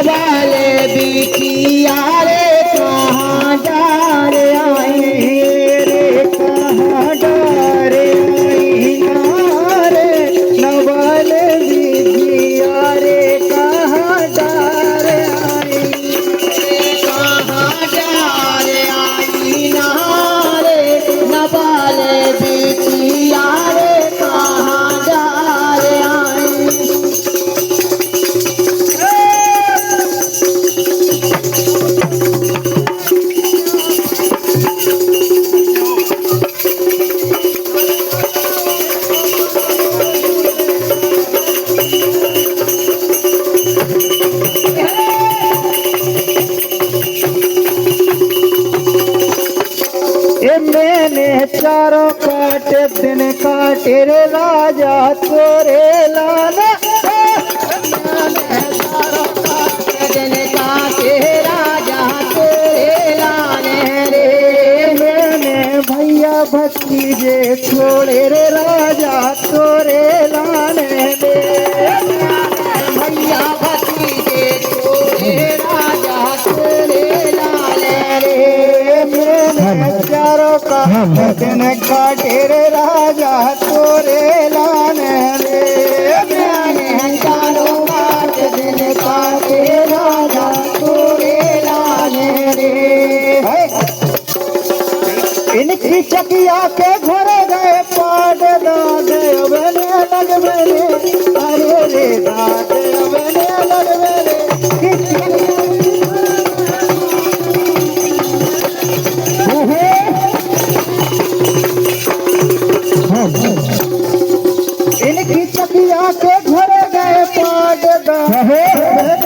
नवाले बिटिया रे कहाँ डार आई रे कहाँ डार आई नारे नवाले बिटिया रे कहाँ डार आई कहाँ डार आई नारे नवाले बिटिया रे कहाँ डार आई मैंने चारों काटे दिन काटे रे राजा तोरे लाला मैंने चारों काटे दिन काटे राजा तोरे लाने रे मैंने भैया भतीजे छोड़े रे राजा तोरे लाने रे भैया भतीजे छोड़े राजा तोरे लाने रे मैंने चारों का दिन काटे रे राजा तोरे लाने रे मैंने चारों का दिन काटे राजा तोरे लाने रे इनकी चकिया के घर गए पाड दादे बने लग मेरे अरे रे दादे बने लग मेरे इनकी चकिया के घर गए पाड दादे